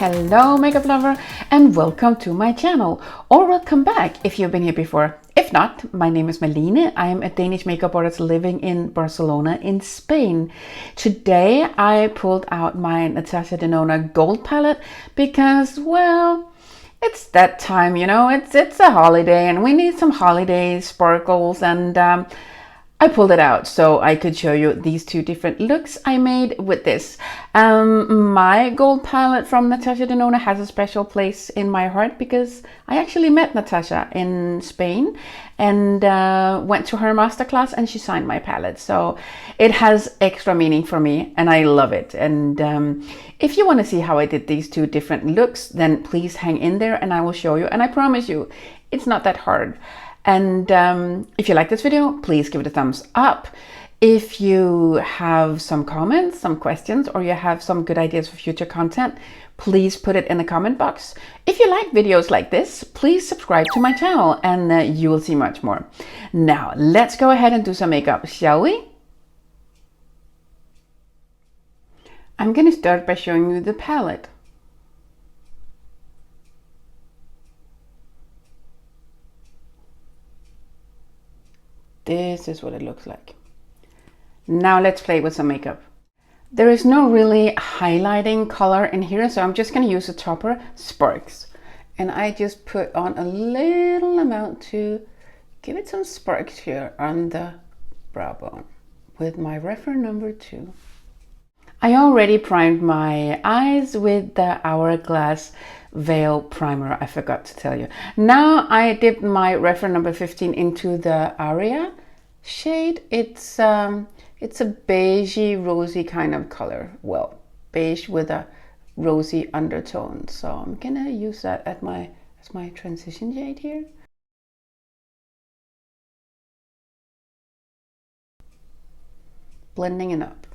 Hello makeup lover, and welcome to my channel, or welcome back if you've been here before. If not, my name is Malene. I am a Danish makeup artist living in Barcelona in Spain. Today I pulled out my Natasha Denona Gold Palette because, well, it's that time, you know, it's a holiday and we need some holiday sparkles, and I pulled it out so I could show you these two different looks I made with this. My gold palette from Natasha Denona has a special place in my heart because I actually met Natasha in Spain and went to her masterclass, and she signed my palette. So it has extra meaning for me and I love it. And if you want to see how I did these two different looks, then please hang in there and I will show you. And I promise you, it's not that hard. And if you like this video, please give it a thumbs up. If you have some comments, some questions, or you have some good ideas for future content, please put it in the comment box. If you like videos like this, please subscribe to my channel and you will see much more. Now, let's go ahead and do some makeup, shall we? I'm going to start by showing you the palette. This is what it looks like. Now let's play with some makeup. There is no really highlighting color in here, so I'm just going to use a topper, Sparks. And I just put on a little amount to give it some sparks here on the brow bone with my reference number 2. I already primed my eyes with the Hourglass Veil Primer, I forgot to tell you. Now I dipped my reference number 15 into the Aria shade. It's a beigey, rosy kind of color. Well, beige with a rosy undertone. So I'm gonna use that as my transition shade here. Blending it up.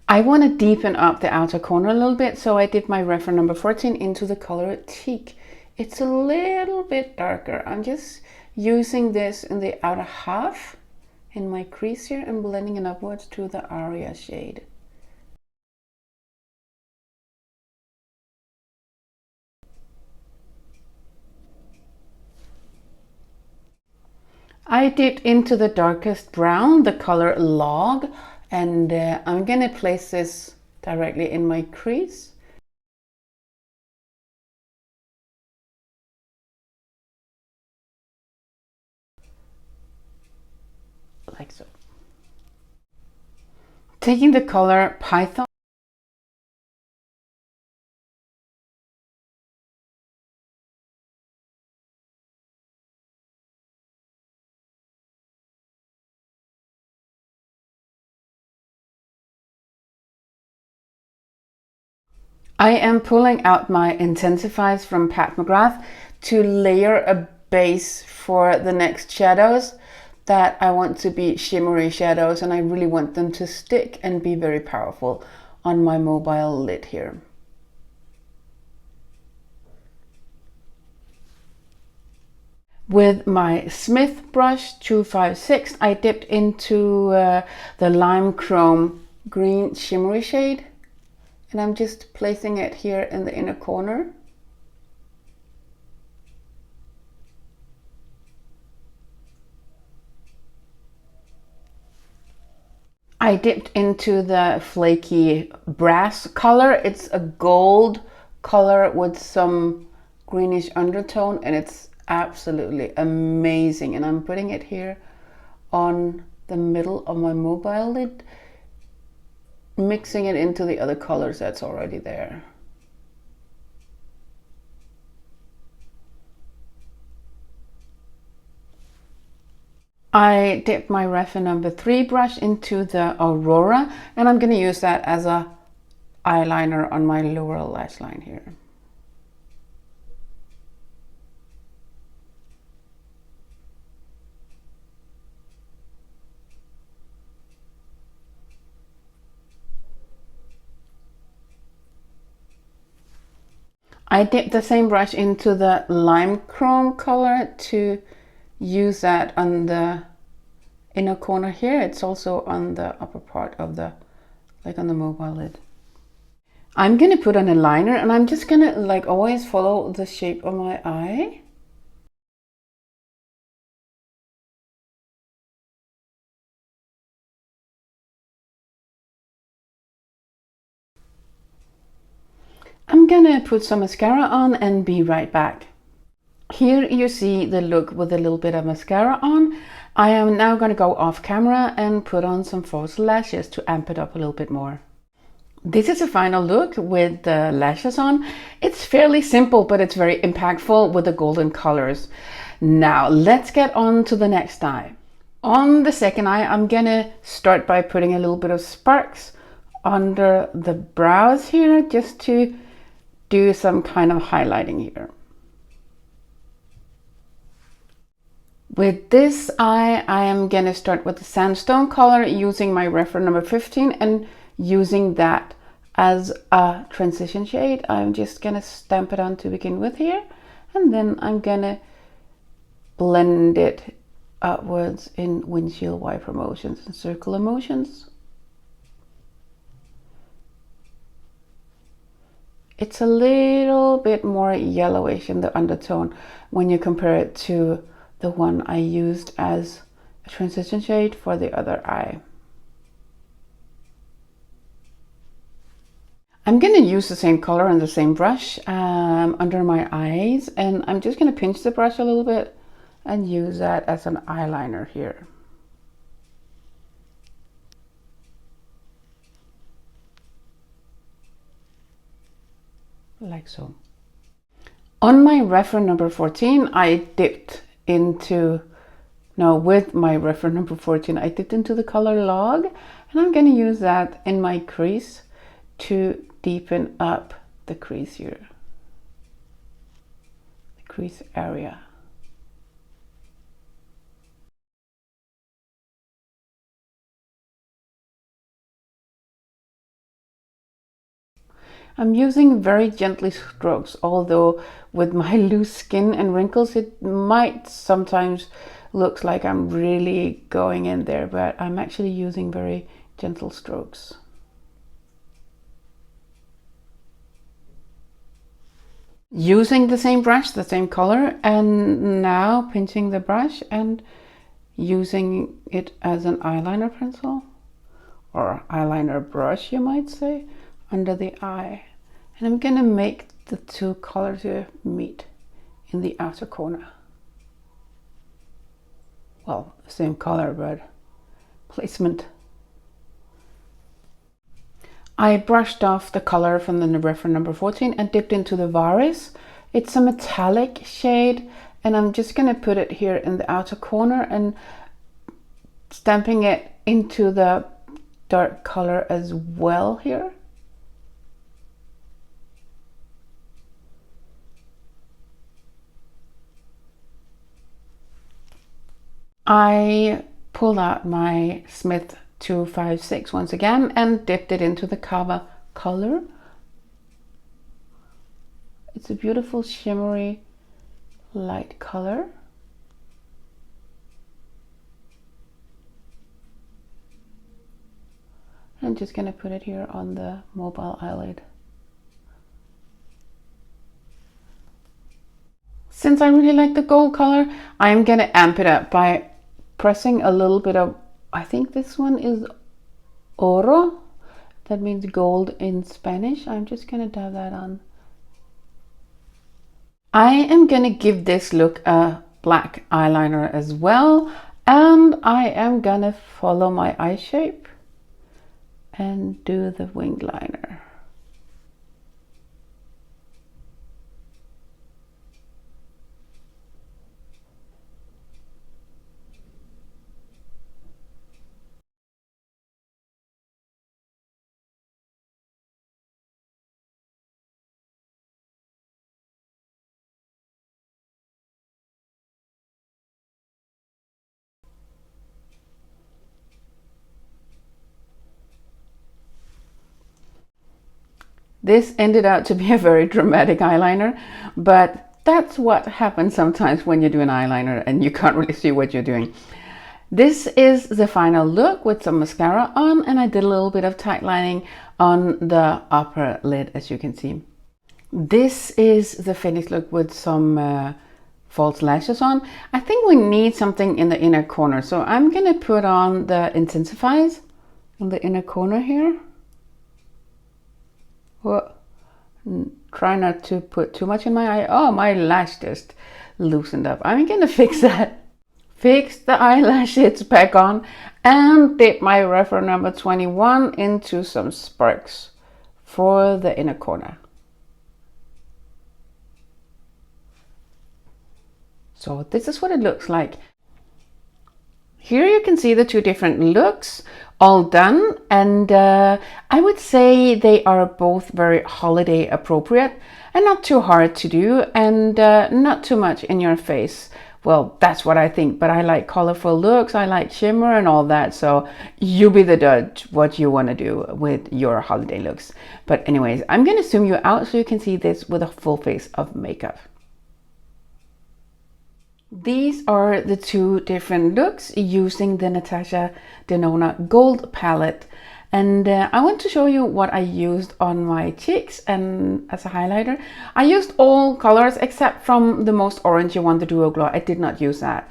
I want to deepen up the outer corner a little bit, so I dip my reference number 14 into the color Teak. It's a little bit darker. I'm just using this in the outer half in my crease here and blending it upwards to the Aria shade. I dipped into the darkest brown, the color Log, and I'm gonna place this directly in my crease. Like so. Taking the color Python, I am pulling out my Intensifies from Pat McGrath to layer a base for the next shadows that I want to be shimmery shadows, and I really want them to stick and be very powerful on my mobile lid here. With my Smith brush 256, I dipped into the Lime Chrome green shimmery shade. And I'm just placing it here in the inner corner. I dipped into the Flaky Brass color. It's a gold color with some greenish undertone, and it's absolutely amazing. And I'm putting it here on the middle of my mobile lid, mixing it into the other colors that's already there. I dipped my reference number 3 brush into the Aurora, and I'm going to use that as a eyeliner on my lower lash line here. I dipped the same brush into the Lime Chrome color to use that on the inner corner here. It's also on the upper part of the like on the mobile lid. I'm gonna put on a liner, and I'm just gonna like always follow the shape of my eye. I'm gonna put some mascara on and be right back. Here you see the look with a little bit of mascara on. I am now going to go off camera and put on some false lashes to amp it up a little bit more. This is a final look with the lashes on. It's fairly simple, but it's very impactful with the golden colors. Now let's get on to the next eye. On the second eye, I'm gonna start by putting a little bit of sparks under the brows here, just to do some kind of highlighting here. With this eye, I am gonna start with the sandstone color using my reference number 15 and using that as a transition shade. I'm just gonna stamp it on to begin with here, and then I'm gonna blend it upwards in windshield wiper motions and circular motions. It's a little bit more yellowish in the undertone when you compare it to the one I used as a transition shade for the other eye. I'm going to use the same color and the same brush under my eyes, and I'm just going to pinch the brush a little bit and use that as an eyeliner here. Like so. On my reference number 14, I dipped into, with my reference number 14, I dipped into the color log, and I'm going to use that in my crease to deepen up the crease here, the crease area. I'm using very gently strokes, although with my loose skin and wrinkles it might sometimes look like I'm really going in there, but I'm actually using very gentle strokes. Using the same brush, the same color, and now pinching the brush and using it as an eyeliner pencil, or eyeliner brush you might say, under the eye. And I'm gonna make the two colors here meet in the outer corner. Well, same color, but placement. I brushed off the color from the reference number 14 and dipped into the Varis. It's a metallic shade, and I'm just gonna put it here in the outer corner and stamping it into the dark color as well here. I pulled out my Smith 256 once again and dipped it into the Kava color. It's a beautiful shimmery light color. I'm just gonna put it here on the mobile eyelid. Since I really like the gold color, I'm gonna amp it up by pressing a little bit of, I think this one is oro, that means gold in Spanish. I'm just gonna dab that on. I am gonna give this look a black eyeliner as well, and I am gonna follow my eye shape and do the wing liner. This ended out to be a very dramatic eyeliner, but that's what happens sometimes when you do an eyeliner and you can't really see what you're doing. This is the final look with some mascara on, and I did a little bit of tight lining on the upper lid, as you can see. This is the finished look with some false lashes on. I think we need something in the inner corner, so I'm gonna put on the intensifiers in the inner corner here. Well, try not to put too much in my eye. Oh, my lash just loosened up. I'm gonna fix that. Fix the eyelashes back on and dip my reference number 21 into some sparks for the inner corner. So this is what it looks like. Here you can see the two different looks all done, and I would say they are both very holiday appropriate and not too hard to do, and not too much in your face. Well, that's what I think, but I like colorful looks, I like shimmer and all that, so you be the judge what you want to do with your holiday looks. But anyways, I'm gonna zoom you out so you can see this with a full face of makeup. These are the two different looks using the Natasha Denona Gold Palette, and I want to show you what I used on my cheeks and as a highlighter. I used all colors except from the most orangey one, the Duo Glow. I did not use that.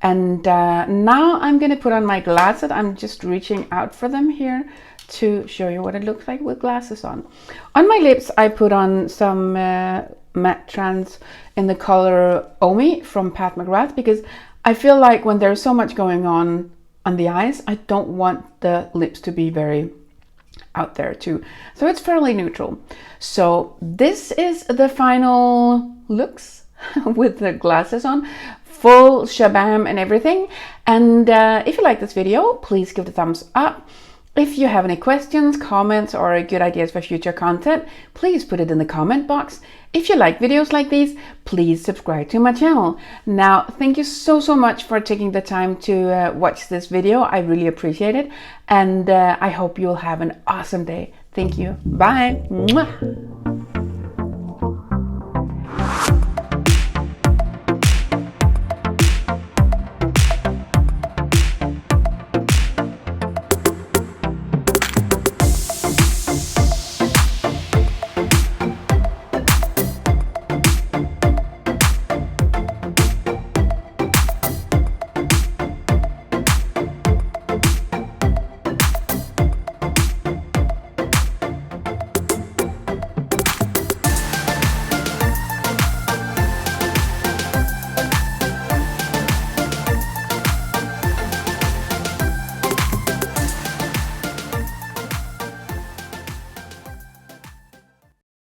And now I'm going to put on my glasses. I'm just reaching out for them here to show you what it looks like with glasses on. On my lips I put on some matte trans in the color Omi from Pat McGrath, because I feel like when there's so much going on the eyes, I don't want the lips to be very out there too. So it's fairly neutral. So this is the final looks with the glasses on, full shabam and everything. And if you like this video, please give it a thumbs up. If you have any questions, comments, or good ideas for future content, please put it in the comment box. If you like videos like these, please subscribe to my channel. Now, thank you so much for taking the time to watch this video. I really appreciate it. And I hope you'll have an awesome day. Thank you. Bye. Mwah.